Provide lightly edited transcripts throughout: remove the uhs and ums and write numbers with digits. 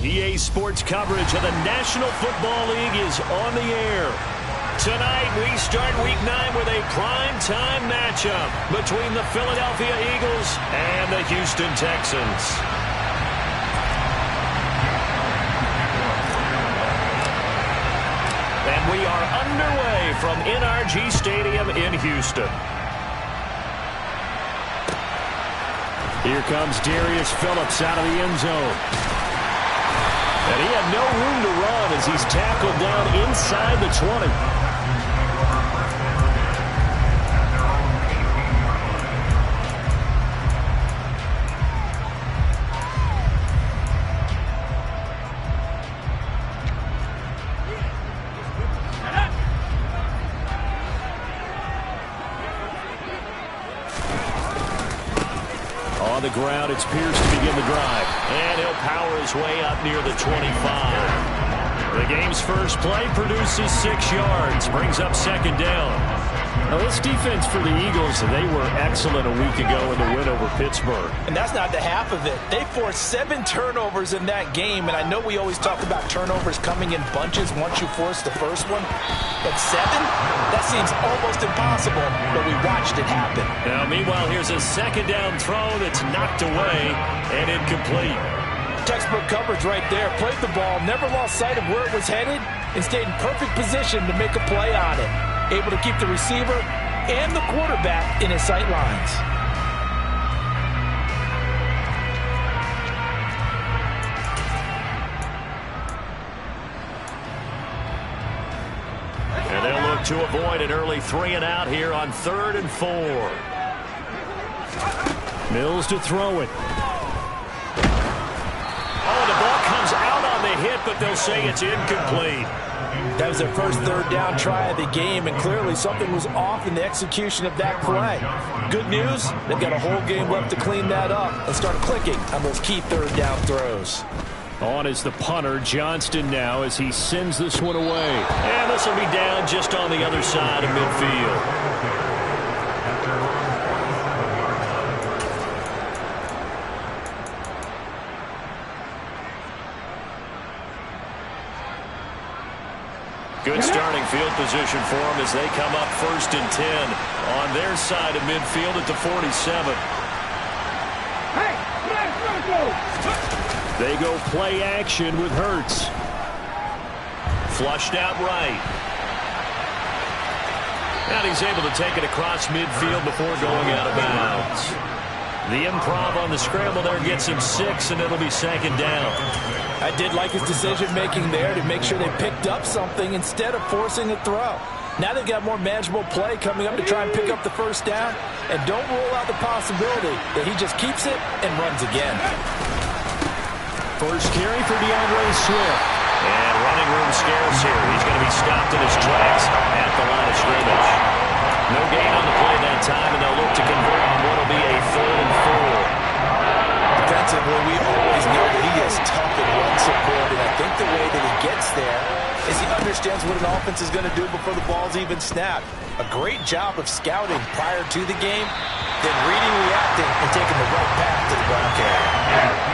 EA Sports coverage of the National Football League is on the air. Tonight, we start Week 9 with a prime-time matchup between the Philadelphia Eagles and the Houston Texans. And we are underway from NRG Stadium in Houston. Here comes Darius Phillips out of the end zone. And he had no room to run as he's tackled down inside the 20. On the ground, it's Pierce to begin the drive. And he'll power his way up near the 25. The game's first play produces 6 yards, brings up second down. Now, this defense for the Eagles, they were excellent a week ago in the win over Pittsburgh. And that's not the half of it. They forced 7 turnovers in that game, and I know we always talk about turnovers coming in bunches once you force the first one. But 7? That seems almost impossible, but we watched it happen. Now, meanwhile, here's a second down throw that's knocked away and incomplete. Textbook coverage right there. Played the ball, never lost sight of where it was headed, and stayed in perfect position to make a play on it. Able to keep the receiver and the quarterback in his sight lines. And they'll look to avoid an early 3 and out here on 3rd and 4. Mills to throw it. Oh, the ball comes out on the hit, but they'll say it's incomplete. That was their first 3rd down try of the game, and clearly something was off in the execution of that play. Good news, they've got a whole game left to clean that up and start clicking on those key 3rd down throws. On is the punter, Johnston now, as he sends this one away. And this will be down just on the other side of midfield. Good starting field position for them as they come up 1st and 10 on their side of midfield at the 47. They go play action with Hurts. Flushed out right. And he's able to take it across midfield before going out of bounds. The improv on the scramble there gets him 6, and it'll be 2nd down. I did like his decision-making there to make sure they picked up something instead of forcing a throw. Now they've got more manageable play coming up to try and pick up the 1st down, and don't rule out the possibility that he just keeps it and runs again. First carry for DeAndre Swift. And running room scarce here. He's going to be stopped in his tracks at the line of scrimmage. No gain on the play that time, and they'll look to convert on what will be a 3rd and 4. Defensively, we always know that he is tough in run support, and I think the way that he gets there is he understands what an offense is going to do before the ball's even snapped. A great job of scouting prior to the game, then reading, reacting, and taking the right path to the ground carry.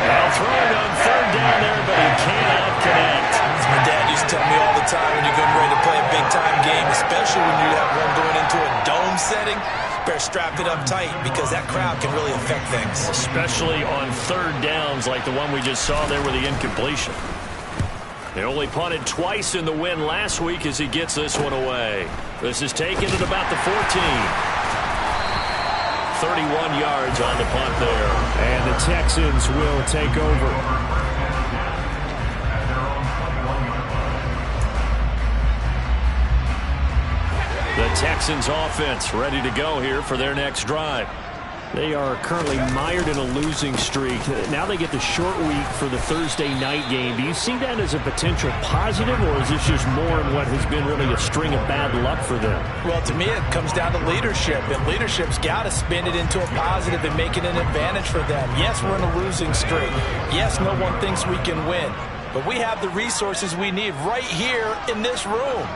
Now throwing on 3rd down there, but he cannot connect. As my dad used to tell me all the time, when you're getting ready to play a big-time game, especially when you have one going into a dome setting, better strap it up tight because that crowd can really affect things. Especially on 3rd downs like the one we just saw there with the incompletion. They only punted twice in the win last week as he gets this one away. This is taken at about the 14. 31 yards on the punt there. And the Texans will take over. The Texans offense ready to go here for their next drive. They are currently mired in a losing streak. Now they get the short week for the Thursday night game. Do you see that as a potential positive, or is this just more in what has been really a string of bad luck for them? Well, to me, it comes down to leadership, and leadership's got to spin it into a positive and make it an advantage for them. Yes, we're in a losing streak. Yes, no one thinks we can win, but we have the resources we need right here in this room.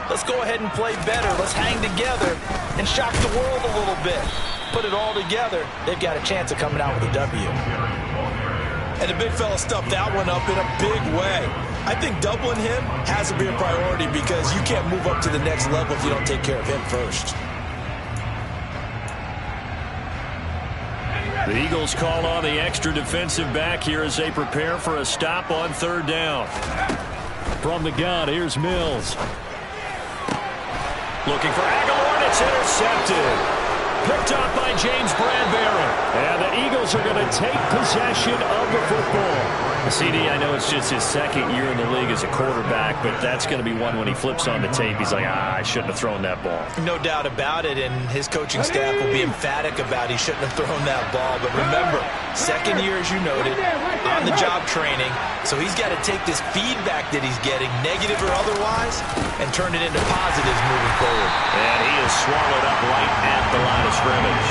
Let's go ahead and play better. Let's hang together and shock the world a little bit. Put it all together, they've got a chance of coming out with a W. And the big fella stuffed that one up in a big way. I think doubling him has to be a priority because you can't move up to the next level if you don't take care of him first. The Eagles call on the extra defensive back here as they prepare for a stop on third down. From the gun, here's Mills. Looking for Aguilar, and it's intercepted. Picked up by James Bradbury. And the Eagles are going to take possession of the football. CD, I know it's just his second year in the league as a quarterback, but that's going to be one when he flips on the tape. He's like, I shouldn't have thrown that ball. No doubt about it, and his coaching staff will be emphatic about he shouldn't have thrown that ball. But remember, second year, as you noted, on-the-job training, so he's got to take this feedback that he's getting, negative or otherwise, and turn it into positives moving forward. And he is swallowed up right at the line of scrimmage.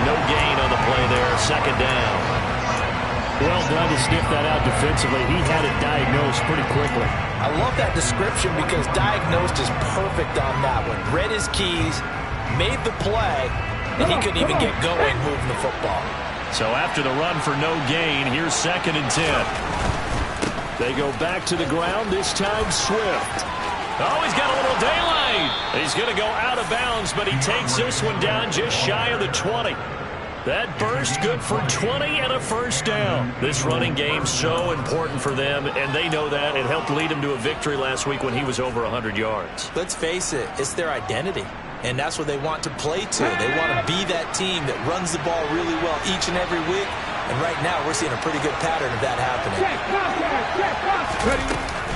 No gain on the play there, second down. Well done to sniff that out defensively. He had it diagnosed pretty quickly. I love that description because diagnosed is perfect on that one. Read his keys, made the play, and he couldn't even get going moving the football. So after the run for no gain, here's 2nd and 10. They go back to the ground, this time Swift. Oh, he's got a little daylight. He's going to go out of bounds, but he takes this one down just shy of the 20. That burst good for 20 and a first down. This running game so important for them, and they know that. It helped lead them to a victory last week when he was over 100 yards. Let's face it, it's their identity, and that's what they want to play to. They want to be that team that runs the ball really well each and every week, and right now we're seeing a pretty good pattern of that happening.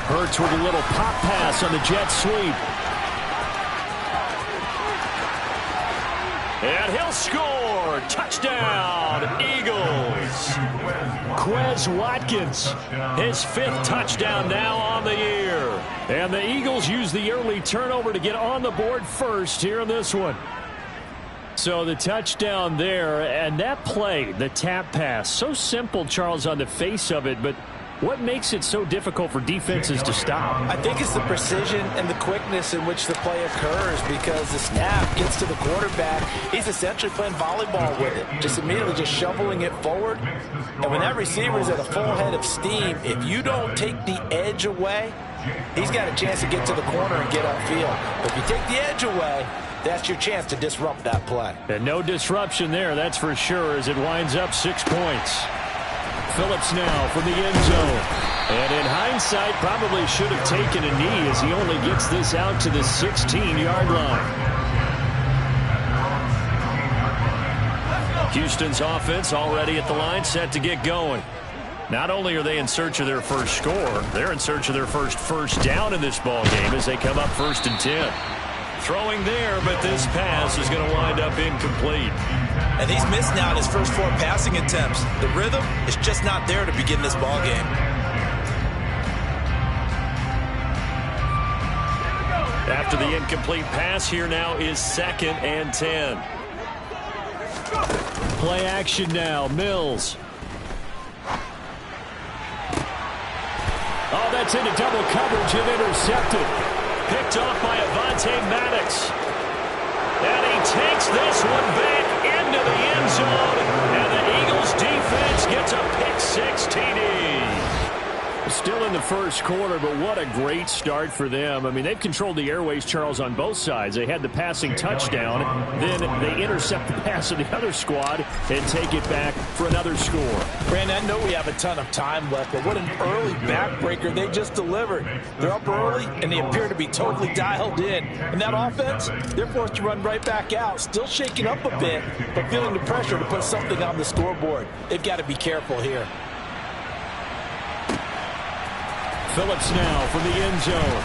Hurts with a little pop pass on the jet sweep. And he'll score. Touchdown, Eagles. Quez Watkins, his 5th touchdown now on the year. And the Eagles use the early turnover to get on the board first here in this one. So the touchdown there, and that play, the tap pass, so simple, Charles, on the face of it, but what makes it so difficult for defenses to stop? I think it's the precision and the quickness in which the play occurs because the snap gets to the quarterback. He's essentially playing volleyball with it, just immediately just shoveling it forward. And when that receiver is at a full head of steam, if you don't take the edge away, he's got a chance to get to the corner and get upfield. But if you take the edge away, that's your chance to disrupt that play. And no disruption there, that's for sure, as it winds up 6 points. Phillips now from the end zone. And in hindsight, probably should have taken a knee as he only gets this out to the 16-yard line. Houston's offense already at the line, set to get going. Not only are they in search of their first score, they're in search of their first down in this ball game as they come up 1st and 10. Throwing there, but this pass is going to wind up incomplete. And he's missed now in his first 4 passing attempts. The rhythm is just not there to begin this ball game. After the incomplete pass, here now is 2nd and 10. Play action now, Mills. Oh, that's into double coverage and intercepted. Picked off by Avonte Maddox. And he takes this one back into the end zone. And the Eagles defense gets a pick-6 TD. Still in the first quarter, but what a great start for them. I mean, they've controlled the airways, Charles, on both sides. They had the passing touchdown. Then they intercept the pass of the other squad and take it back for another score. Brandon, I know we have a ton of time left, but what an early backbreaker they just delivered. They're up early, and they appear to be totally dialed in. And that offense, they're forced to run right back out, still shaking up a bit, but feeling the pressure to put something on the scoreboard. They've got to be careful here. Phillips now from the end zone.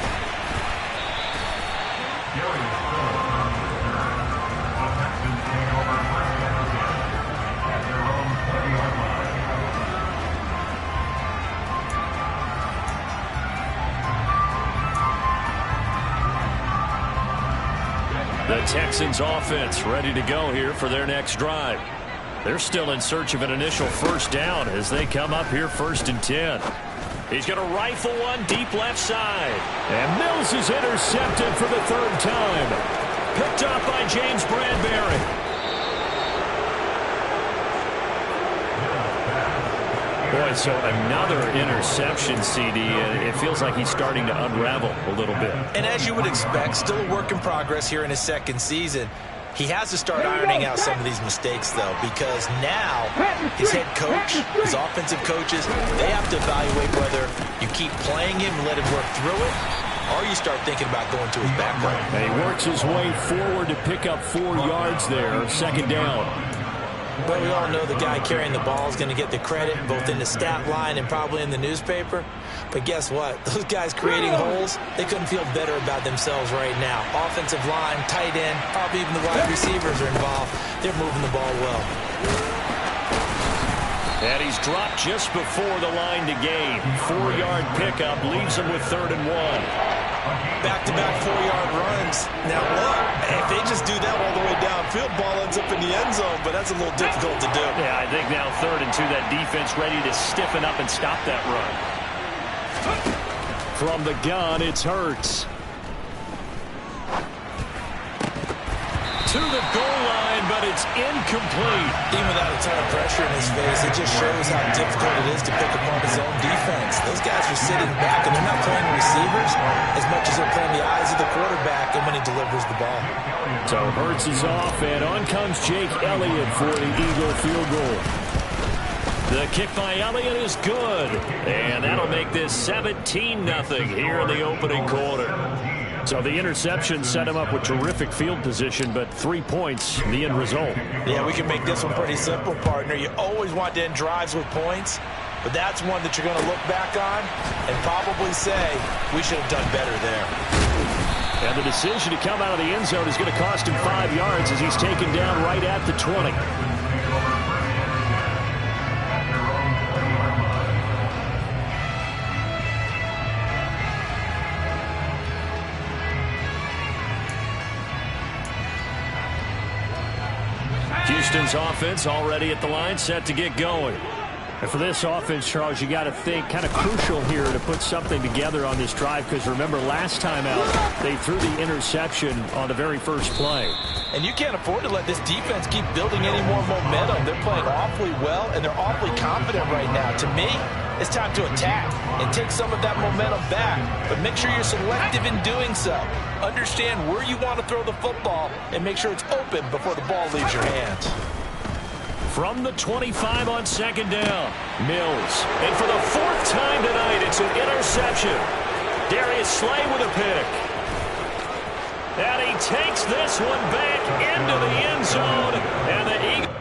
The Texans offense ready to go here for their next drive. They're still in search of an initial first down as they come up here 1st and 10. He's going to rifle one deep left side. And Mills is intercepted for the 3rd time. Picked up by James Bradbury. Boy, so another interception, CD. It feels like he's starting to unravel a little bit. And as you would expect, still a work in progress here in his second season. He has to start ironing out some of these mistakes, though, because now his head coach, his offensive coaches, they have to evaluate whether you keep playing him and let him work through it, or you start thinking about going to his backup. And he works his way forward to pick up 4 yards there, second down. But we all know the guy carrying the ball is going to get the credit, both in the stat line and probably in the newspaper. But guess what? Those guys creating holes, they couldn't feel better about themselves right now. Offensive line, tight end, probably even the wide receivers are involved. They're moving the ball well. And he's dropped just before the line to gain. 4-yard pickup leaves him with 3rd and 1. Back-to-back 4-yard runs. Now look, if they just do that all the way downfield, ball ends up in the end zone, but that's a little difficult to do. Yeah, I think now 3rd and 2, that defense ready to stiffen up and stop that run. From the gun, it's Hurts. To the goal line, but it's incomplete. Even without a ton of pressure in his face, it just shows how difficult it is to pick apart his own defense. Those guys are sitting back, and they're not playing receivers as much as they're playing the eyes of the quarterback and when he delivers the ball. So Hurts is off, and on comes Jake Elliott for the Eagle field goal. The kick by Elliott is good, and that'll make this 17-0 here in the opening quarter. So the interception set him up with terrific field position, but 3 points, the end result. Yeah, we can make this one pretty simple, partner. You always want to end drives with points, but that's one that you're going to look back on and probably say, we should have done better there. And the decision to come out of the end zone is going to cost him 5 yards as he's taken down right at the 20. Houston's offense already at the line, set to get going. And for this offense, Charles, you got to think kind of crucial here to put something together on this drive, because remember last time out they threw the interception on the very first play. And you can't afford to let this defense keep building any more momentum. They're playing awfully well, and they're awfully confident right now. To me, it's time to attack and take some of that momentum back. But make sure you're selective in doing so. Understand where you want to throw the football and make sure it's open before the ball leaves your hands. From the 25 on second down, Mills. And for the 4th time tonight, it's an interception. Darius Slay with a pick. And he takes this one back into the end zone. And the Eagles.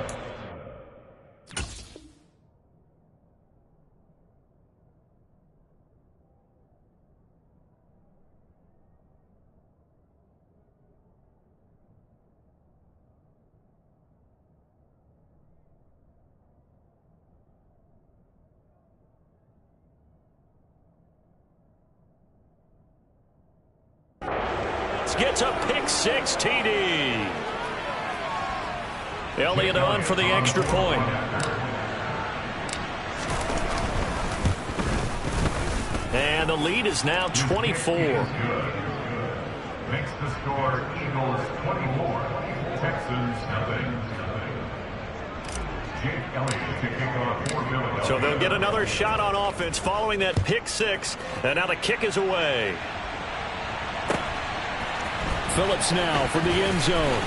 Gets a pick-6 TD. Elliott on for the extra point. And the lead is now 24. Makes the score Eagles 24, Texans nothing. Jake Elliott to kick off for Philadelphia. So they'll get another shot on offense following that pick-6. And now the kick is away. Phillips now from the end zone.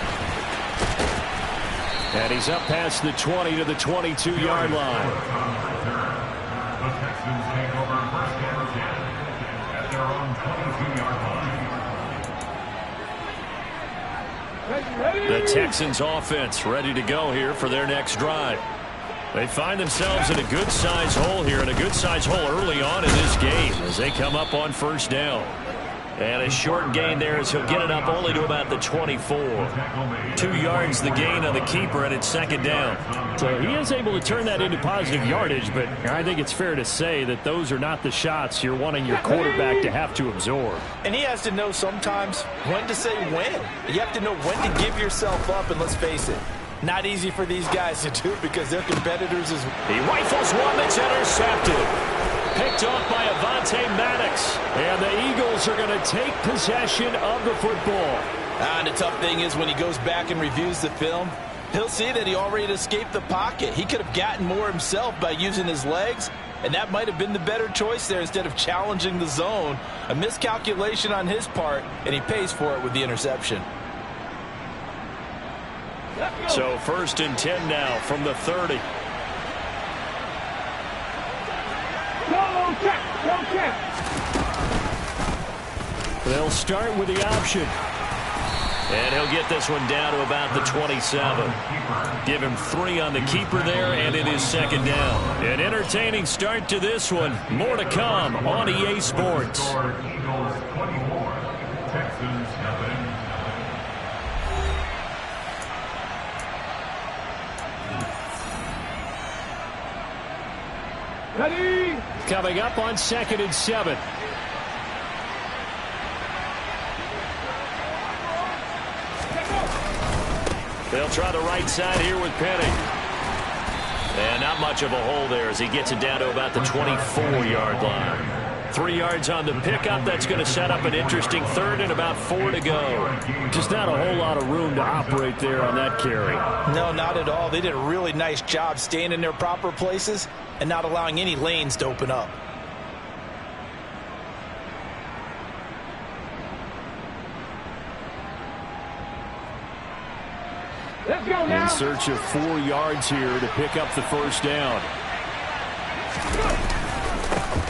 And he's up past the 20 to the 22-yard line. The Texans take over first and 10 at their own 22-yard line. The Texans offense ready to go here for their next drive. They find themselves in a good-sized hole here, and a good-sized hole early on in this game as they come up on first down. And a short gain there as he'll get it up only to about the 24. 2 yards the gain on the keeper, and it's second down. So he is able to turn that into positive yardage, but I think it's fair to say that those are not the shots you're wanting your quarterback to have to absorb. And he has to know sometimes when to say when. You have to know when to give yourself up, and let's face it, not easy for these guys to do because they're competitors as well. He rifles one that's intercepted. Picked off by Avonte Maddox. And the Eagles are going to take possession of the football. And the tough thing is when he goes back and reviews the film, He'll see that he already escaped the pocket. He could have gotten more himself by using his legs, and that might have been the better choice there instead of challenging the zone. A miscalculation on his part, and he pays for it with the interception. So 1st and 10 now from the 30. They'll start with the option. And he'll get this one down to about the 27. Give him 3 on the keeper there, and it is 2nd down. An entertaining start to this one. More to come on EA Sports. Eagles 24, Texans nothing. Ready? Coming up on 2nd and 7. They'll try the right side here with Penny. And not much of a hole there as he gets it down to about the 24-yard line. 3 yards on the pickup. That's going to set up an interesting 3rd and about 4 to go. Just not a whole lot of room to operate there on that carry. No, not at all. They did a really nice job staying in their proper places and not allowing any lanes to open up. In search of 4 yards here to pick up the 1st down.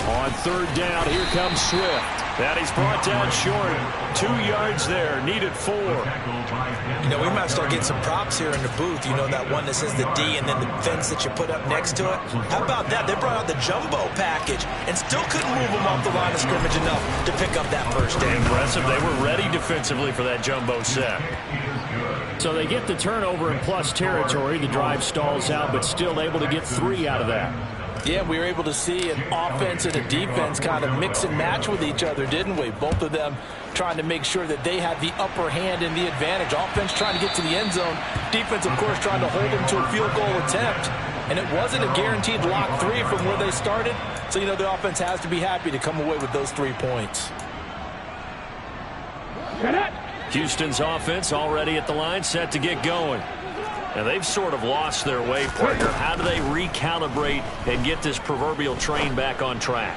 On 3rd down, here comes Swift. And he's brought down short. 2 yards there, needed 4. You know, we might start getting some props here in the booth. You know, that one that says the D and then the fence that you put up next to it. How about that? They brought out the jumbo package and still couldn't move them off the line of scrimmage enough to pick up that 1st down. Impressive. They were ready defensively for that jumbo set. So they get the turnover in plus territory. The drive stalls out, but still able to get 3 out of that. Yeah, we were able to see an offense and a defense kind of mix and match with each other, didn't we? Both of them trying to make sure that they had the upper hand and the advantage. Offense trying to get to the end zone. Defense, of course, trying to hold them to a field goal attempt. And it wasn't a guaranteed lock 3 from where they started. So, you know, the offense has to be happy to come away with those 3 points. Houston's offense already at the line, set to get going. And they've sort of lost their way, partner. How do they recalibrate and get this proverbial train back on track?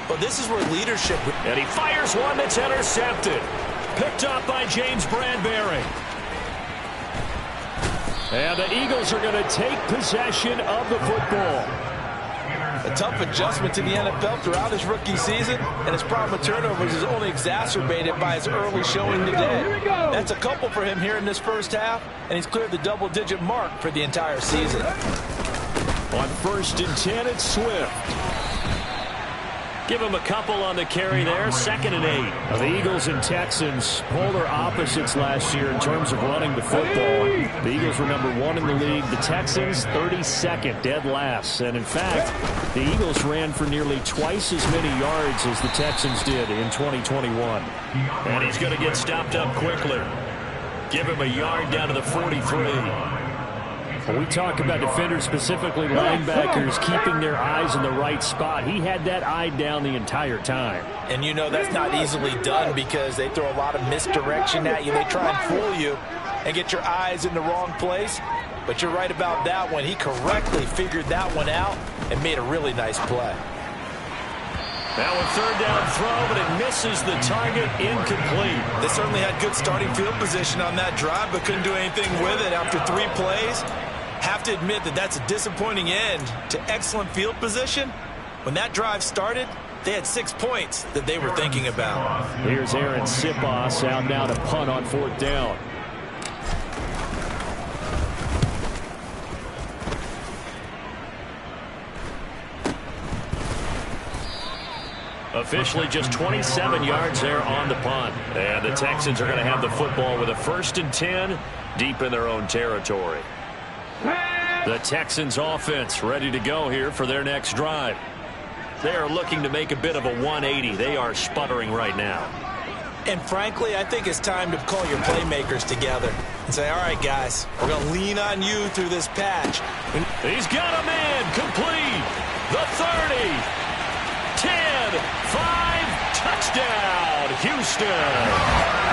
Well, this is where leadership... And he fires one that's intercepted. Picked up by James Bradbury. And the Eagles are going to take possession of the football. A tough adjustment to the NFL throughout his rookie season, and his problem with turnovers is only exacerbated by his early showing today. That's a couple for him here in this 1st half, and he's cleared the double-digit mark for the entire season. On 1st and 10, it's Swift. Give him a couple on the carry there. 2nd and 8. The Eagles and Texans, polar opposites last year in terms of running the football. The Eagles were number 1 in the league. The Texans, 32nd, dead last. And in fact, the Eagles ran for nearly twice as many yards as the Texans did in 2021. And he's going to get stopped up quickly. Give him a yard down to the 43. When we talk about defenders, specifically linebackers, keeping their eyes in the right spot, he had that eye down the entire time. And you know that's not easily done because they throw a lot of misdirection at you. They try and fool you and get your eyes in the wrong place. But you're right about that one. He correctly figured that one out and made a really nice play. Now a 3rd down throw, but it misses the target, incomplete. They certainly had good starting field position on that drive, but couldn't do anything with it after 3 plays. Have to admit that that's a disappointing end to excellent field position. When that drive started, they had 6 points that they were thinking about. Here's Aaron Sipos out now to punt on 4th down. Officially just 27 yards there on the punt. And the Texans are going to have the football with a 1st and 10 deep in their own territory. The Texans offense ready to go here for their next drive. They are looking to make a bit of a 180. They are sputtering right now. And frankly, I think it's time to call your playmakers together and say, all right, guys, we're going to lean on you through this patch. He's got a man complete. The 30, 10, 5, touchdown, Houston.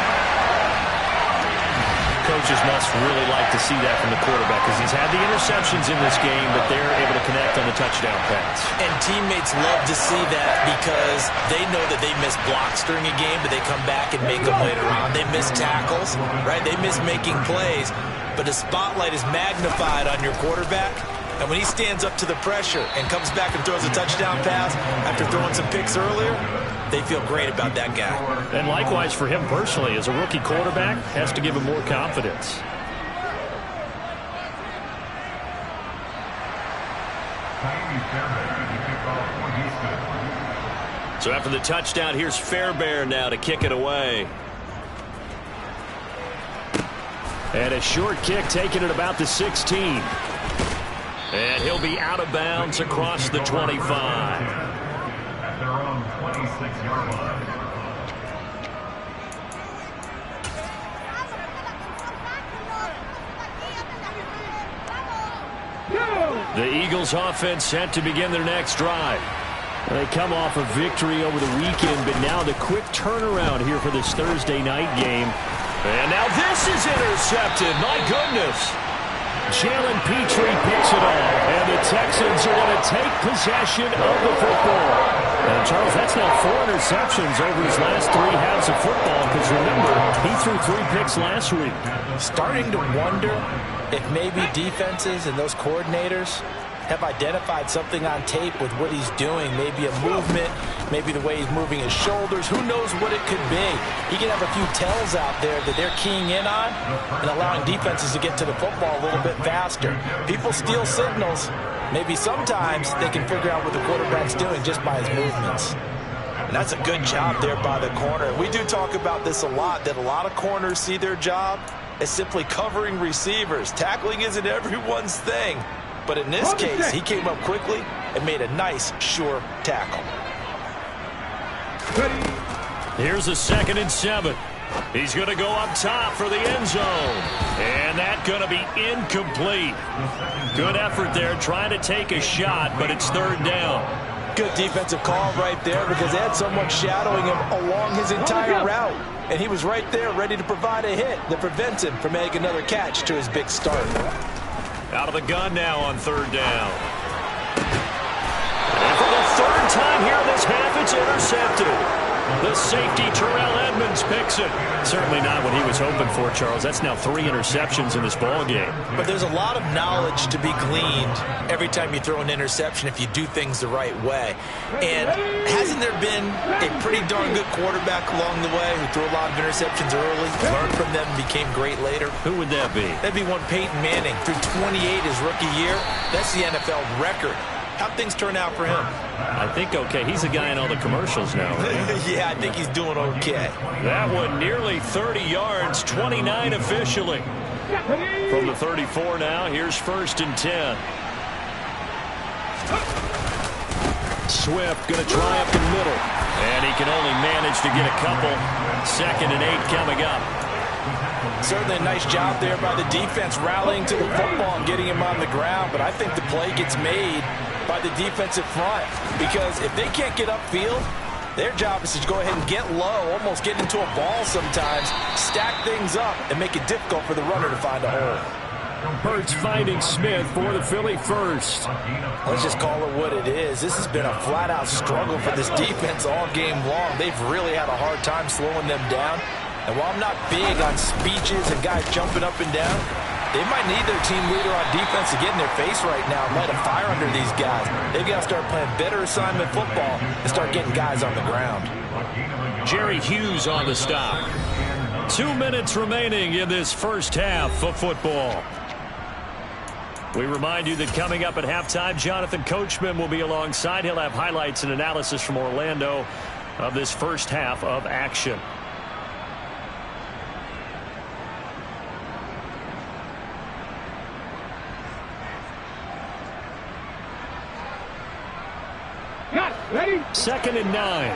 coaches must really like to see that from the quarterback because he's had the interceptions in this game, but they're able to connect on the touchdown pass. And teammates love to see that because they know that they miss blocks during a game, but they come back and make them later on. They miss tackles, right? They miss making plays, but the spotlight is magnified on your quarterback. And when he stands up to the pressure and comes back and throws a touchdown pass after throwing some picks earlier, they feel great about that guy. And likewise for him personally, as a rookie quarterback, has to give him more confidence. So after the touchdown, here's Fairbairn now to kick it away. And a short kick taken at about the 16. And he'll be out of bounds across the 25. At their own 26-yard line. The Eagles offense set to begin their next drive. They come off a victory over the weekend, but now the quick turnaround here for this Thursday night game. And now this is intercepted. My goodness. Jalen Petrie picks it off, and the Texans are going to take possession of the football. And Charles, that's now 4 interceptions over his last 3 halves of football, because remember, he threw 3 picks last week. Starting to wonder if maybe defenses and those coordinators have identified something on tape with what he's doing. Maybe a movement, maybe the way he's moving his shoulders. Who knows what it could be? He can have a few tells out there that they're keying in on and allowing defenses to get to the football a little bit faster. People steal signals. Maybe sometimes they can figure out what the quarterback's doing just by his movements. And that's a good job there by the corner. We do talk about this a lot, that a lot of corners see their job as simply covering receivers. Tackling isn't everyone's thing. But in this case, he came up quickly and made a nice, sure tackle. Here's a 2nd and 7. He's going to go up top for the end zone. And that's going to be incomplete. Good effort there trying to take a shot, but it's 3rd down. Good defensive call right there because they had someone shadowing him along his entire route. And he was right there ready to provide a hit that prevents him from making another catch to his big start. Out of the gun now on 3rd down. And for the 3rd time here in this half, it's intercepted. The safety, Terrell Edmonds, picks it. Certainly not what he was hoping for, Charles. That's now 3 interceptions in this ball game. But there's a lot of knowledge to be gleaned every time you throw an interception if you do things the right way. And hasn't there been a pretty darn good quarterback along the way who threw a lot of interceptions early, learned from them, and became great later? Who would that be? That'd be one Peyton Manning. Threw 28 his rookie year. That's the NFL record. How'd things turn out for him? I think okay. He's a guy in all the commercials now. Right? Yeah, I think he's doing okay. That one nearly 30 yards, 29 officially. From the 34 now, here's 1st and 10. Swift going to try up the middle. And he can only manage to get a couple. 2nd and 8 coming up. Certainly a nice job there by the defense rallying to the football and getting him on the ground. But I think the play gets made by the defensive front because if they can't get upfield, their job is to go ahead and get low, almost get into a ball sometimes, stack things up, and make it difficult for the runner to find a hole. Hurts finding Smith for the Philly first. Let's just call it what it is. This has been a flat-out struggle for this defense all game long. They've really had a hard time slowing them down. And while I'm not big on speeches and guys jumping up and down, they might need their team leader on defense to get in their face right now and light a fire under these guys. They've got to start playing better assignment football and start getting guys on the ground. Jerry Hughes on the stop. 2 minutes remaining in this first half of football. We remind you that coming up at halftime, Jonathan Coachman will be alongside. He'll have highlights and analysis from Orlando of this first half of action. Ready? 2nd and 9.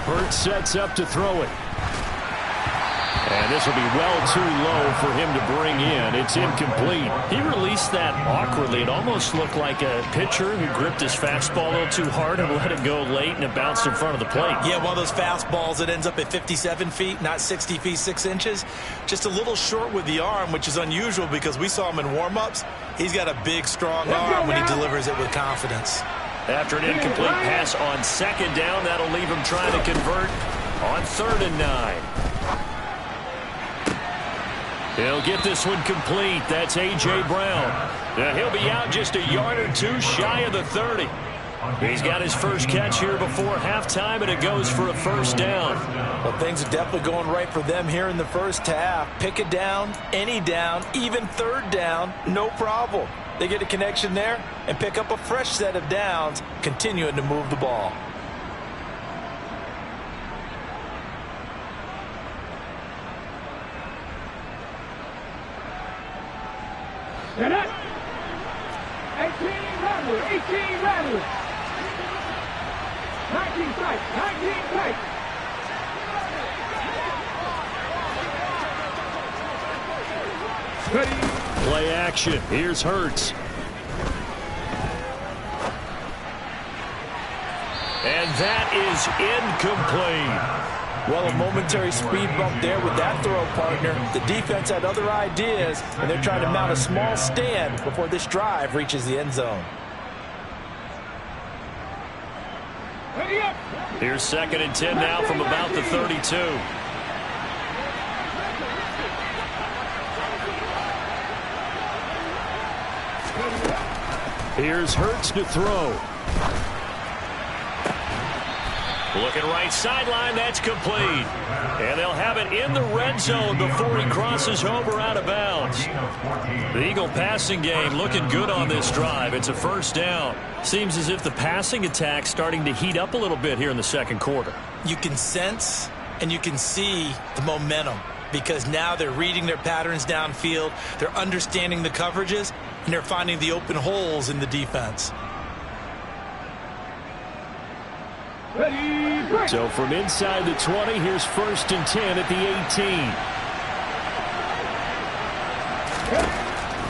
Hurts sets up to throw it. And this will be well too low for him to bring in. It's incomplete. He released that awkwardly. It almost looked like a pitcher who gripped his fastball a little too hard and let it go late, and it bounced in front of the plate. Yeah, one of those fastballs that ends up at 57 feet, not 60 feet 6 inches. Just a little short with the arm, which is unusual because we saw him in warm-ups. He's got a big, strong arm when he delivers it with confidence. After an incomplete pass on second down, that'll leave him trying to convert on 3rd and 9. He'll get this one complete. That's A.J. Brown. Now he'll be out just a yard or two shy of the 30. He's got his first catch here before halftime, and it goes for a first down. Well, things are definitely going right for them here in the first half. Pick it down, any down, even 3rd down, no problem. They get a connection there and pick up a fresh set of downs, continuing to move the ball. Get it. 18 rattlers. 18 rattlers. 19 strikes. 19 strikes. Ready. Play action. Here's Hurts. And that is incomplete. Well, a momentary speed bump there with that throw, partner. The defense had other ideas, and they're trying to mount a small stand before this drive reaches the end zone. Ready up. Here's 2nd and 10 now from about the 32. Here's Hurts to throw. Looking right sideline, that's complete. And they'll have it in the red zone before he crosses over out of bounds. The Eagle passing game looking good on this drive. It's a first down. Seems as if the passing attack's starting to heat up a little bit here in the second quarter. You can sense and you can see the momentum because now they're reading their patterns downfield, they're understanding the coverages, and they're finding the open holes in the defense. Ready. Break. So from inside the 20, here's 1st and 10 at the 18.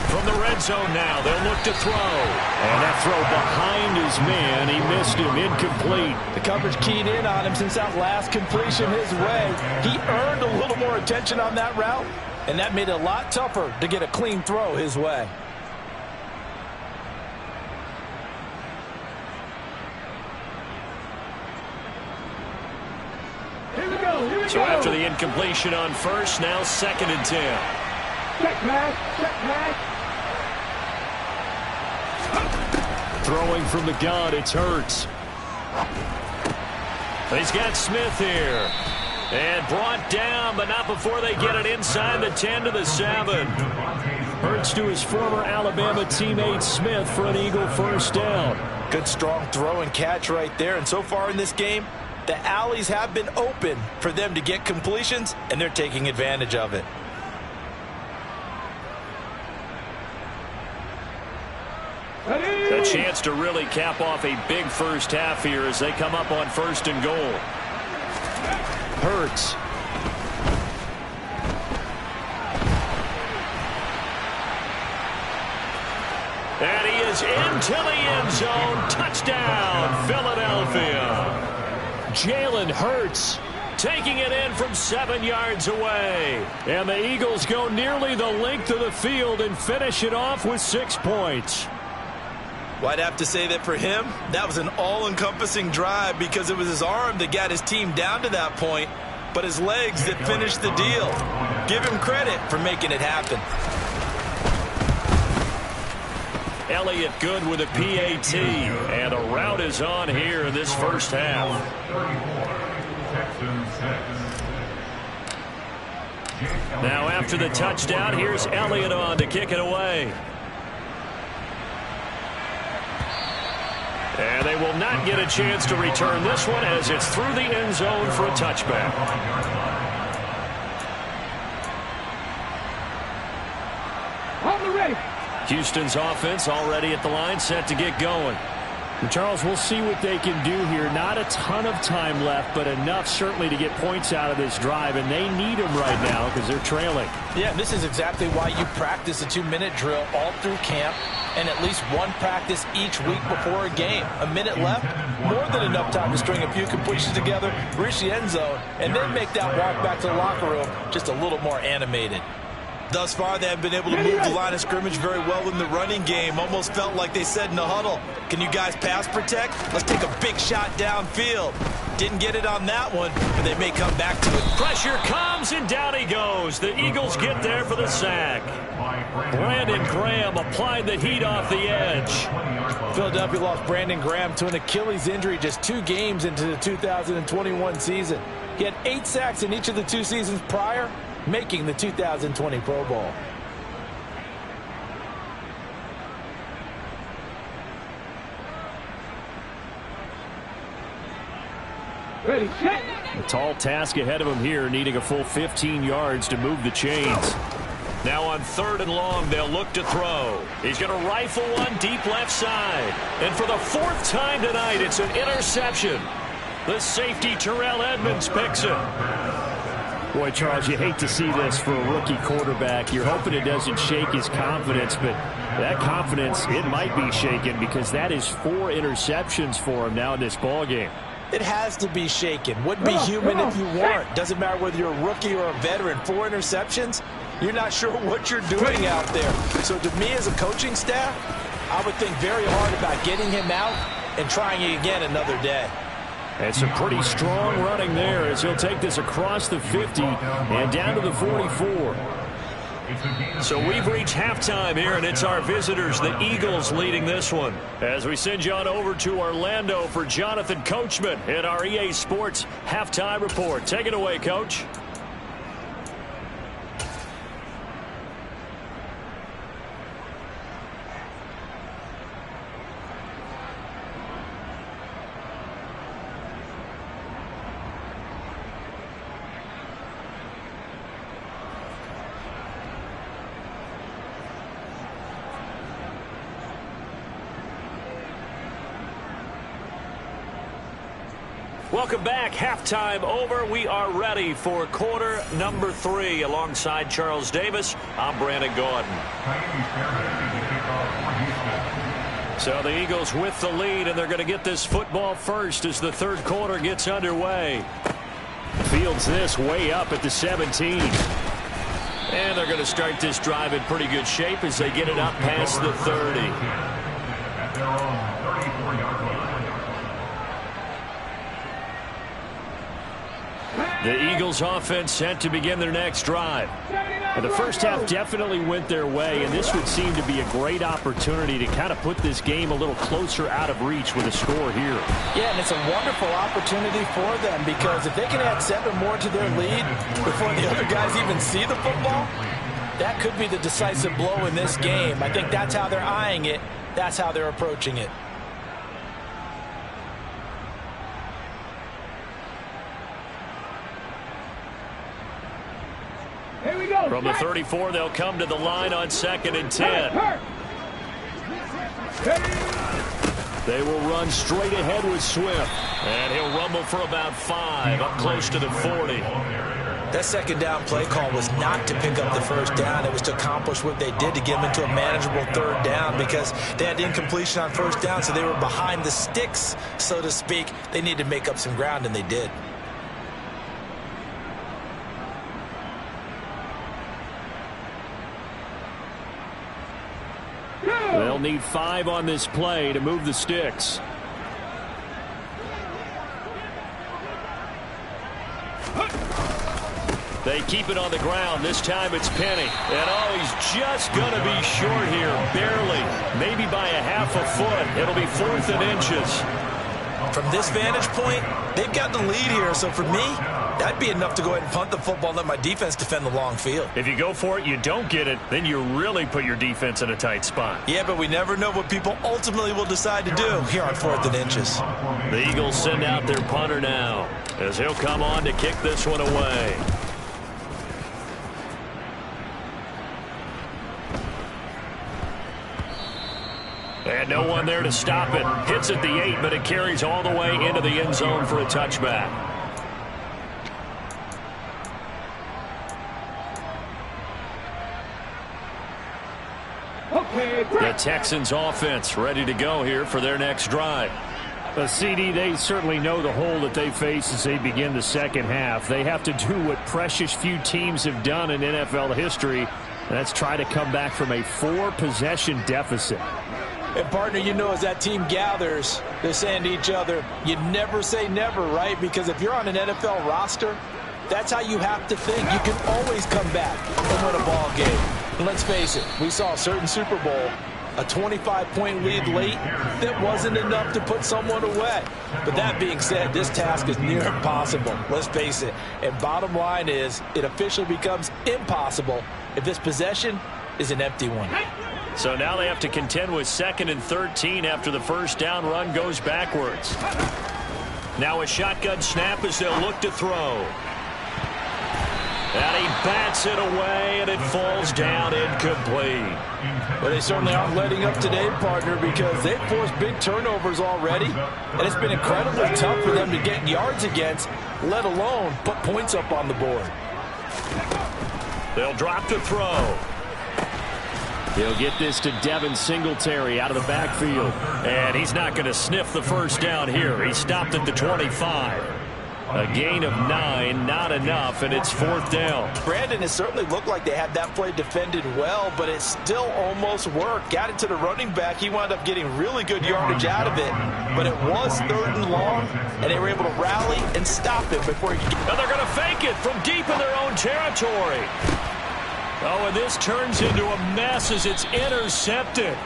From the red zone now, they'll look to throw. And that throw behind his man, he missed him, incomplete. The coverage keyed in on him since that last completion his way. He earned a little more attention on that route, and that made it a lot tougher to get a clean throw his way. So after the incompletion on first, now 2nd and 10. Check pass. Check pass. Throwing from the gun, it's Hurts. He's got Smith here. And brought down, but not before they get it inside the 10 to the 7. Hurts to his former Alabama teammate Smith for an Eagle first down. Good strong throw and catch right there. And so far in this game, the alleys have been open for them to get completions, and they're taking advantage of it. A chance to really cap off a big first half here as they come up on 1st and goal. Hurts. And he is into the end zone. Touchdown, Philadelphia. Jalen Hurts taking it in from 7 yards away. And the Eagles go nearly the length of the field and finish it off with 6 points. Well, I'd have to say that for him, that was an all-encompassing drive because it was his arm that got his team down to that point, but his legs that finished the deal. Give him credit for making it happen. Elliott good with a PAT, and a rout is on here in this first half. Now after the touchdown, here's Elliott on to kick it away. And they will not get a chance to return this one as it's through the end zone for a touchback. On the ready. Houston's offense already at the line, set to get going. And Charles, we'll see what they can do here. Not a ton of time left, but enough certainly to get points out of this drive, and they need them right now because they're trailing. Yeah, this is exactly why you practice a 2-minute drill all through camp and at least one practice each week before a game. A minute left, more than enough time to string a few completions together, reach the end zone, and then make that walk back to the locker room just a little more animated. Thus far, they have been able to move the line of scrimmage very well in the running game. Almost felt like they said in the huddle, can you guys pass protect? Let's take a big shot downfield. Didn't get it on that one, but they may come back to it. Pressure comes, and down he goes. The Eagles get there for the sack. Brandon Graham applied the heat off the edge. Philadelphia lost Brandon Graham to an Achilles injury just 2 games into the 2021 season. He had 8 sacks in each of the 2 seasons prior, making the 2020 Pro Bowl. Ready, set. A tall task ahead of him here, needing a full 15 yards to move the chains. Now on 3rd and long, they'll look to throw. He's going to rifle one deep left side. And for the 4th time tonight, it's an interception. The safety, Terrell Edmonds, picks it. Boy, Charles, you hate to see this for a rookie quarterback. You're hoping it doesn't shake his confidence, but that confidence, it might be shaken because that is 4 interceptions for him now in this ballgame. It has to be shaken. Wouldn't be human if you weren't. Doesn't matter whether you're a rookie or a veteran. 4 interceptions, you're not sure what you're doing out there. So to me as a coaching staff, I would think very hard about getting him out and trying it again another day. And some pretty strong running there as he'll take this across the 50 and down to the 44. So we've reached halftime here, and it's our visitors, the Eagles, leading this one. As we send you on over to Orlando for Jonathan Coachman in our EA Sports Halftime Report. Take it away, Coach. Welcome back. Halftime over. We are ready for quarter number 3. Alongside Charles Davis, I'm Brandon Gordon. So the Eagles with the lead, and they're going to get this football first as the 3rd quarter gets underway. Fields this way up at the 17. And they're going to start this drive in pretty good shape as they get it up past the 30. At their own 34-yard line. The Eagles offense set to begin their next drive. And the first half definitely went their way, and this would seem to be a great opportunity to kind of put this game a little closer out of reach with a score here. Yeah, and it's a wonderful opportunity for them because if they can add 7 more to their lead before the other guys even see the football, that could be the decisive blow in this game. I think that's how they're eyeing it. That's how they're approaching it. Here we go. From the 34, they'll come to the line on 2nd and 10. They will run straight ahead with Swift. And he'll rumble for about 5, up close to the 40. That 2nd down play call was not to pick up the 1st down. It was to accomplish what they did to get them into a manageable 3rd down because they had incompletion on 1st down, so they were behind the sticks, so to speak. They needed to make up some ground, and they did. They'll need 5 on this play to move the sticks. They keep it on the ground. This time it's Penny. And oh, he's just going to be short here. Barely. Maybe by a half a foot. It'll be 4th and inches. From this vantage point, they've got the lead here. So for me, that'd be enough to go ahead and punt the football and let my defense defend the long field. If you go for it, you don't get it, then you really put your defense in a tight spot. Yeah, but we never know what people ultimately will decide to do here on 4th and inches. The Eagles send out their punter now as he'll come on to kick this one away. And And no one there to stop it. Hits at the 8, but it carries all the way into the end zone for a touchback. The Texans offense ready to go here for their next drive. CD, they certainly know the hole that they face as they begin the second half. They have to do what precious few teams have done in NFL history, and that's try to come back from a 4-possession deficit. And, partner, you know, as that team gathers, they're saying to each other, you never say never, right? Because if you're on an NFL roster, that's how you have to think. You can always come back and win a ball game. And let's face it, we saw a certain Super Bowl, a 25-point lead late that wasn't enough to put someone away. But that being said, this task is near impossible. Let's face it. And bottom line is, it officially becomes impossible if this possession is an empty one. So now they have to contend with 2nd and 13 after the first down run goes backwards. Now a shotgun snap as they'll look to throw. And he bats it away, and it falls down incomplete. Well, they certainly aren't letting up today, partner, because they've forced big turnovers already, and it's been incredibly tough for them to get yards against, let alone put points up on the board. They'll drop to throw. He'll get this to Devin Singletary out of the backfield. And he's not going to sniff the first down here. He stopped at the 25. A gain of 9, not enough, and it's 4th down. Brandon, it certainly looked like they had that play defended well, but it still almost worked. Got it to the running back. He wound up getting really good yardage out of it, but it was 3rd and long, and they were able to rally and stop it before he could get... And they're going to fake it from deep in their own territory. Oh, and this turns into a mess as it's intercepted.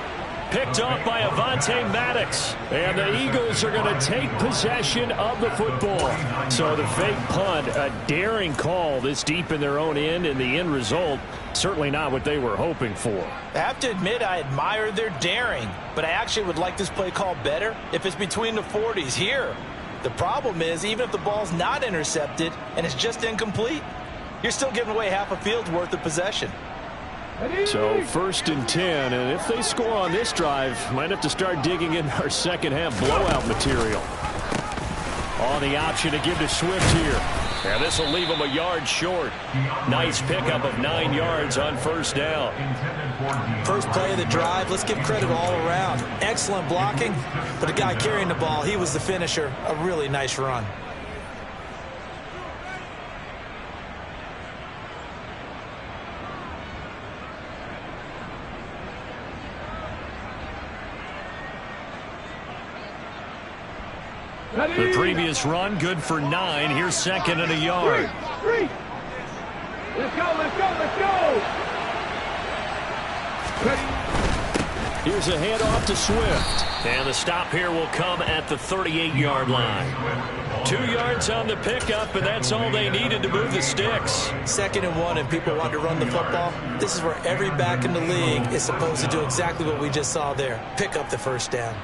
Picked off by Avonte Maddox. And the Eagles are going to take possession of the football. So the fake punt, a daring call this deep in their own end, and the end result, certainly not what they were hoping for. I have to admit, I admire their daring, but I actually would like this play called better if it's between the 40s here. The problem is, even if the ball's not intercepted and it's just incomplete, you're still giving away half a field's worth of possession. So 1st and 10, and if they score on this drive, might have to start digging in our second half blowout material. On the option to give to Swift here. And this will leave him a yard short. Nice pickup of 9 yards on first down. First play of the drive, let's give credit all around. Excellent blocking, but the guy carrying the ball, he was the finisher. A really nice run. The previous run, good for 9. Here's 2nd and a yard. Let's go, let's go, let's go! Here's a handoff to Swift. And the stop here will come at the 38-yard line. 2 yards on the pickup, and that's all they needed to move the sticks. 2nd and 1, and people want to run the football. This is where every back in the league is supposed to do exactly what we just saw there. Pick up the first down.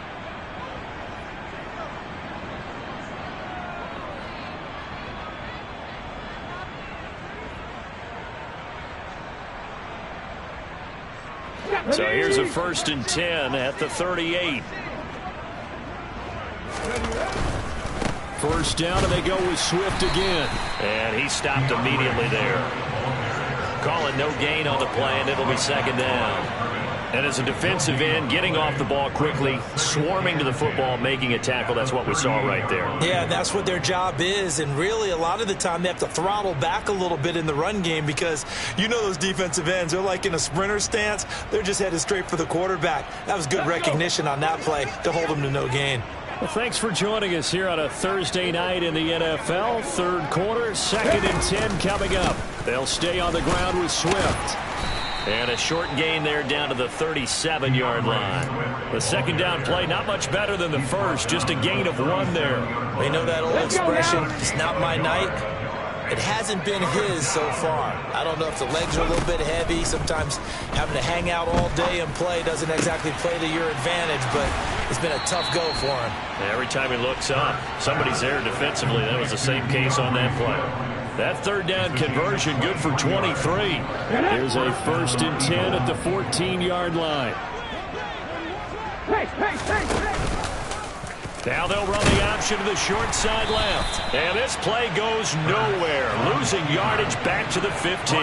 So here's a 1st and 10 at the 38. First down, and they go with Swift again. And he stopped immediately there. Call it no gain on the play, and it'll be 2nd down. And as a defensive end, getting off the ball quickly, swarming to the football, making a tackle, that's what we saw right there. Yeah, that's what their job is, and really a lot of the time they have to throttle back a little bit in the run game because you know those defensive ends, they're like in a sprinter stance. They're just headed straight for the quarterback. That was good recognition on that play to hold them to no gain. Well, thanks for joining us here on a Thursday night in the NFL. 3rd quarter, 2nd and 10 coming up. They'll stay on the ground with Swift. And a short gain there down to the 37-yard line. The 2nd down play, not much better than the first, just a gain of 1 there. They know that old expression, it's not my night. It hasn't been his so far. I don't know if the legs are a little bit heavy. Sometimes having to hang out all day and play doesn't exactly play to your advantage, but it's been a tough go for him. Every time he looks up, somebody's there defensively. That was the same case on that play. That 3rd down conversion good for 23. Here's a 1st and 10 at the 14-yard line. Now they'll run the option to the short side left. And this play goes nowhere. Losing yardage back to the 15.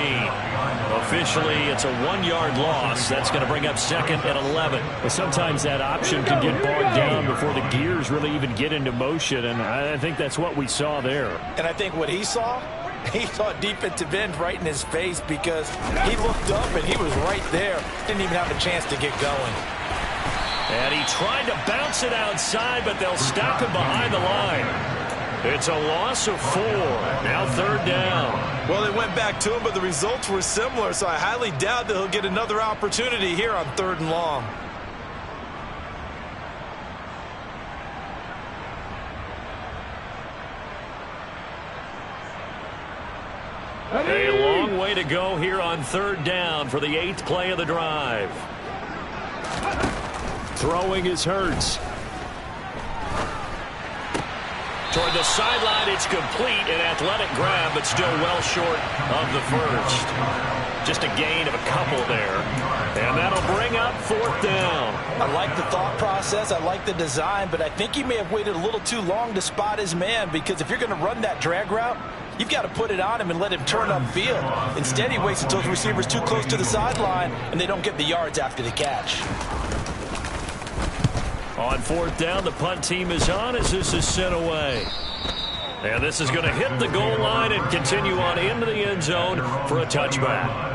Officially, it's a 1-yard loss. That's going to bring up 2nd and 11. Well, sometimes that option can get bogged down before the gears really even get into motion, and I think that's what we saw there. And I think what he saw a defensive end right in his face because he looked up and he was right there. Didn't even have a chance to get going. And he tried to bounce it outside, but they'll stop him behind the line. It's a loss of 4. Now 3rd down. Well, they went back to him, but the results were similar, so I highly doubt that he'll get another opportunity here on 3rd and long. A long way to go here on 3rd down for the 8th play of the drive. Throwing is Hurts. Toward the sideline, it's complete. An athletic grab, but still well short of the first. Just a gain of a couple there. And that'll bring up 4th down. I like the thought process. I like the design, but I think he may have waited a little too long to spot his man because if you're going to run that drag route, you've got to put it on him and let him turn upfield. Instead, he waits until the receiver's too close to the sideline, and they don't get the yards after the catch. On 4th down, the punt team is on as this is sent away. And this is going to hit the goal line and continue on into the end zone for a touchback.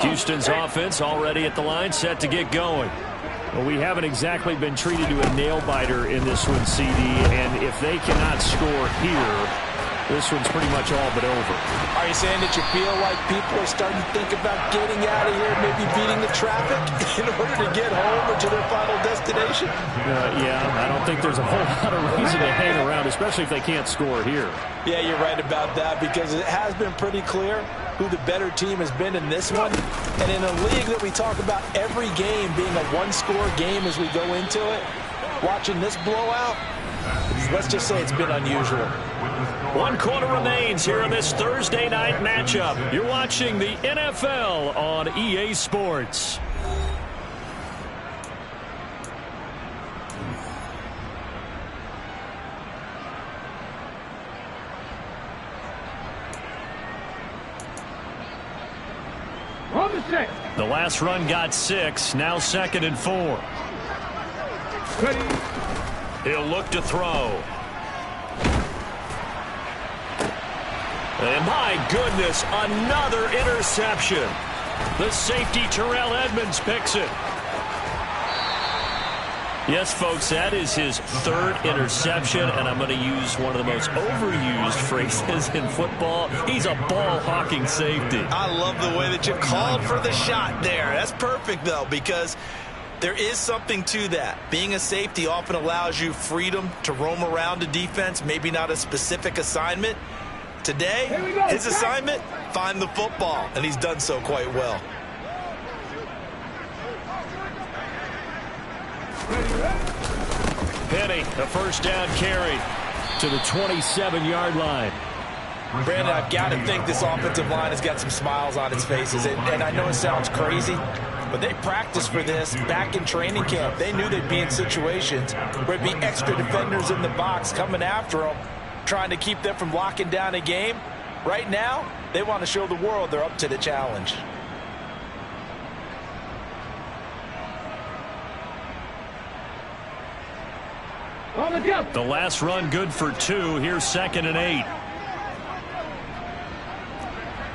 Houston's offense already at the line, set to get going. Well, we haven't exactly been treated to a nail-biter in this one, CD, and if they cannot score here, this one's pretty much all but over. Are you saying that you feel like people are starting to think about getting out of here, maybe beating the traffic in order to get home or to their final destination? Yeah, I don't think there's a whole lot of reason to hang around, especially if they can't score here. Yeah, you're right about that because it has been pretty clear who the better team has been in this one. And in a league that we talk about every game being a one-score game as we go into it, watching this blowout, let's just say it's been unusual. 1 quarter remains here in this Thursday night matchup. You're watching the NFL on EA Sports. The last run got 6, now 2nd and 4. He'll look to throw. And my goodness, another interception. The safety Terrell Edmonds picks it. Yes, folks, that is his 3rd interception, and I'm going to use one of the most overused phrases in football. He's a ball-hawking safety. I love the way that you called for the shot there. That's perfect, though, because there is something to that. Being a safety often allows you freedom to roam around a defense, maybe not a specific assignment. Today, his assignment, find the football, and he's done so quite well. Penny, the first down carry to the 27-yard line. Brandon, I've got to think this offensive line has got some smiles on its faces. And I know it sounds crazy, but they practiced for this back in training camp. They knew they'd be in situations where it'd be extra defenders in the box coming after them, trying to keep them from locking down a game. Right now, they want to show the world they're up to the challenge. The last run good for 2. Here's 2nd and 8.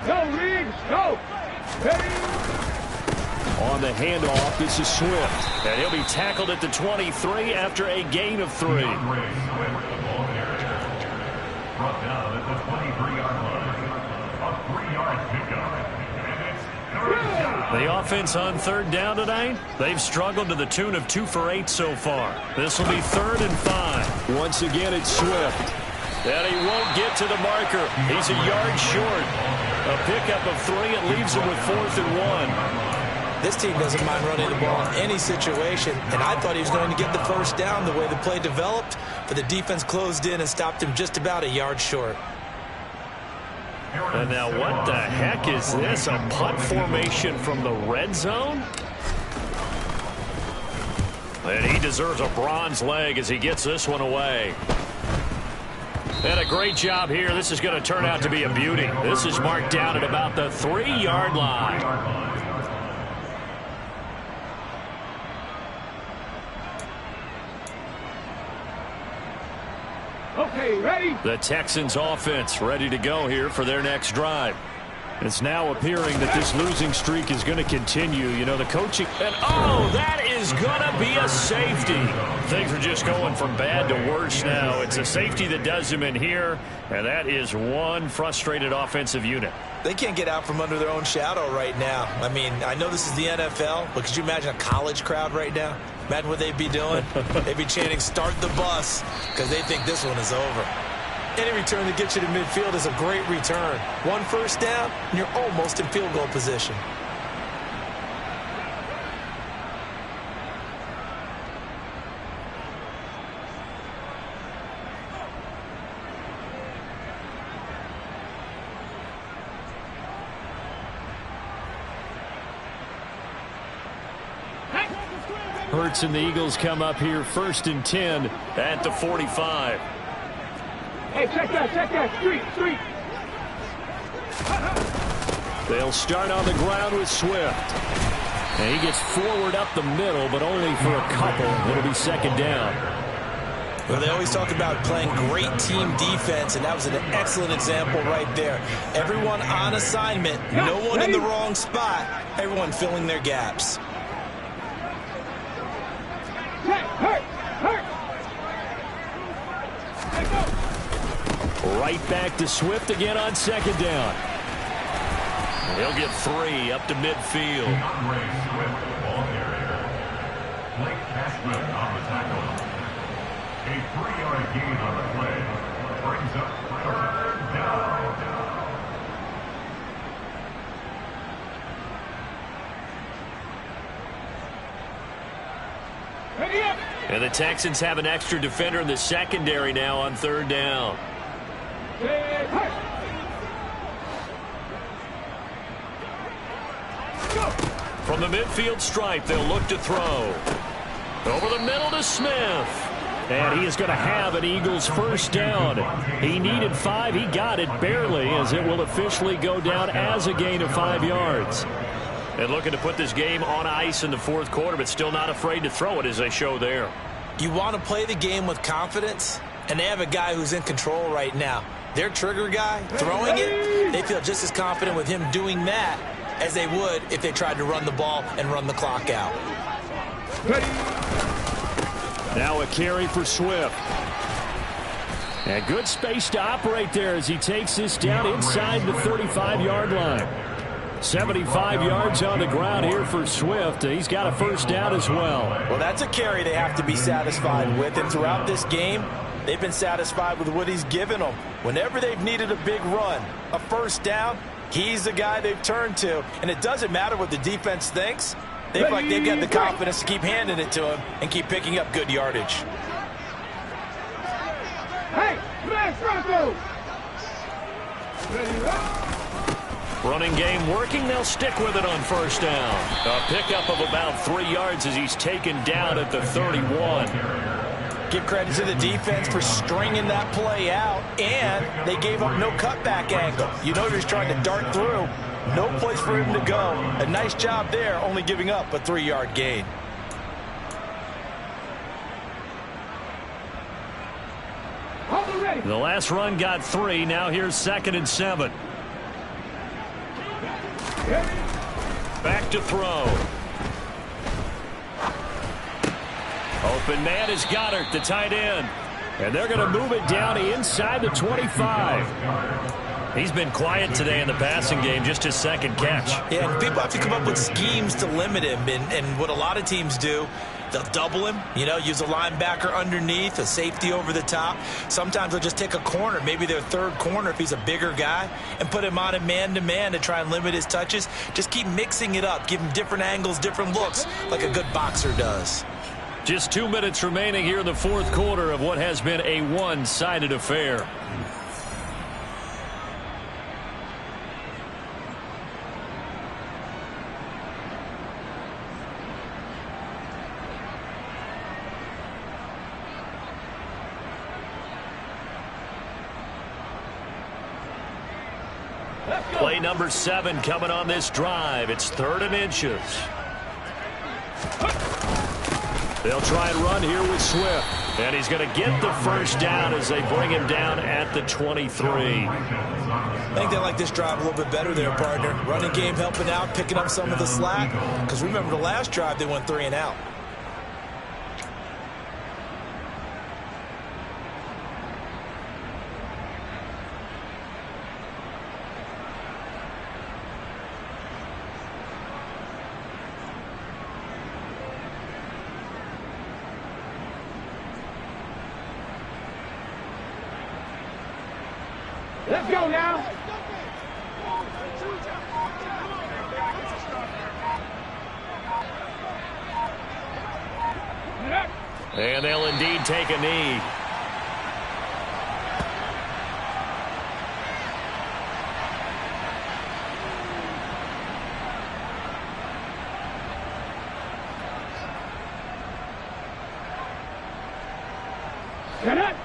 Go, Reeves, go! On the handoff, this is Swift. And he'll be tackled at the 23 after a gain of 3. Brought down at the 23-yard line. A 3-yard pickup. And it's 3rd down. The offense on 3rd down tonight, they've struggled to the tune of 2 for 8 so far. This will be 3rd and 5. Once again, it's Swift. And he won't get to the marker. He's a yard short. A pickup of 3. It leaves him with 4th and 1. This team doesn't mind running the ball in any situation, and I thought he was going to get the first down the way the play developed, but the defense closed in and stopped him just about a yard short. And now what the heck is this? A punt formation from the red zone? And he deserves a bronze leg as he gets this one away. And a great job here. This is going to turn out to be a beauty. This is marked down at about the 3-yard line. Okay, ready? The Texans offense ready to go here for their next drive. It's now appearing that this losing streak is going to continue. You know, the coaching... And, oh, that is going to be a safety. Things are just going from bad to worse now. It's a safety that does them in here, and that is one frustrated offensive unit. They can't get out from under their own shadow right now. I mean, I know this is the NFL, but could you imagine a college crowd right now? Imagine what they'd be doing. They'd be chanting, "Start the bus," because they think this one is over. Any return that gets you to midfield is a great return. One first down, and you're almost in field goal position. Hurts and the Eagles come up here 1st and 10 at the 45. Hey, check that, street. They'll start on the ground with Swift. And he gets forward up the middle, but only for a couple. It'll be 2nd down. Well, they always talk about playing great team defense, and that was an excellent example right there. Everyone on assignment, no one in the wrong spot, everyone filling their gaps. Right back to Swift again on 2nd down. He'll get 3 up to midfield. A 3-yard gain on the play brings up 3rd down. And the Texans have an extra defender in the secondary now on 3rd down. From the midfield stripe, they'll look to throw. Over the middle to Smith. And he is going to have an Eagles 1st down. He needed 5. He got it barely, as it will officially go down as a gain of 5 yards. And looking to put this game on ice in the 4th quarter, but still not afraid to throw it as they show there. You want to play the game with confidence, and they have a guy who's in control right now. Their trigger guy, throwing it, they feel just as confident with him doing that as they would if they tried to run the ball and run the clock out. Now a carry for Swift. And good space to operate there as he takes this down inside the 35-yard line. 75 yards on the ground here for Swift. He's got a 1st down as well. Well, that's a carry they have to be satisfied with. And throughout this game, they've been satisfied with what he's given them. Whenever they've needed a big run, a 1st down, he's the guy they've turned to. And it doesn't matter what the defense thinks. They feel like they've got the confidence to keep handing it to him and keep picking up good yardage. Hey, smash Bronco! Running game working. They'll stick with it on 1st down. A pickup of about 3 yards as he's taken down at the 31. Give credit to the defense for stringing that play out, and they gave up no cutback angle. You know he's trying to dart through. No place for him to go. A nice job there, only giving up a 3-yard gain. The last run got 3. Now here's 2nd and 7. Back to throw. Open man is Goddard, the tight end. And they're going to move it down inside the 25. He's been quiet today in the passing game, just his 2nd catch. Yeah, and people have to come up with schemes to limit him. And what a lot of teams do They'll double him, use a linebacker underneath, a safety over the top. Sometimes they'll just take a corner, maybe their third corner if he's a bigger guy, and put him on a man-to-man to try and limit his touches. Just keep mixing it up, give him different angles, different looks, like a good boxer does. Just 2 minutes remaining here in the fourth quarter of what has been a one-sided affair. Play number 7 coming on this drive. It's 3rd and inches. They'll try and run here with Swift. And he's going to get the first down as they bring him down at the 23. I think they like this drive a little bit better there, partner. Running game helping out, picking up some of the slack. Because remember the last drive, they went 3 and out. Let's go now. And they'll indeed take a knee. Get it.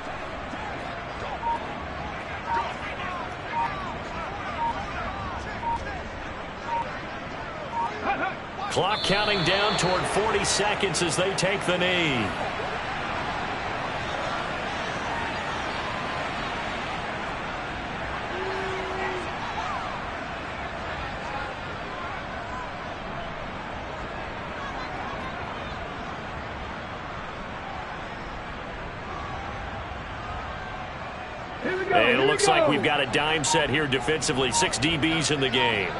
Clock counting down toward 40 seconds as they take the knee. And it looks like we've got a dime set here defensively. 6 DBs in the game.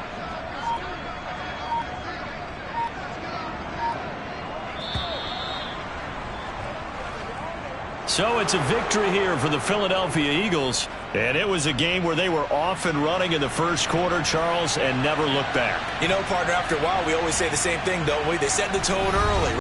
So it's a victory here for the Philadelphia Eagles. And it was a game where they were off and running in the first quarter, Charles, and never looked back. Partner, after a while, we always say the same thing, don't we? They set the tone early.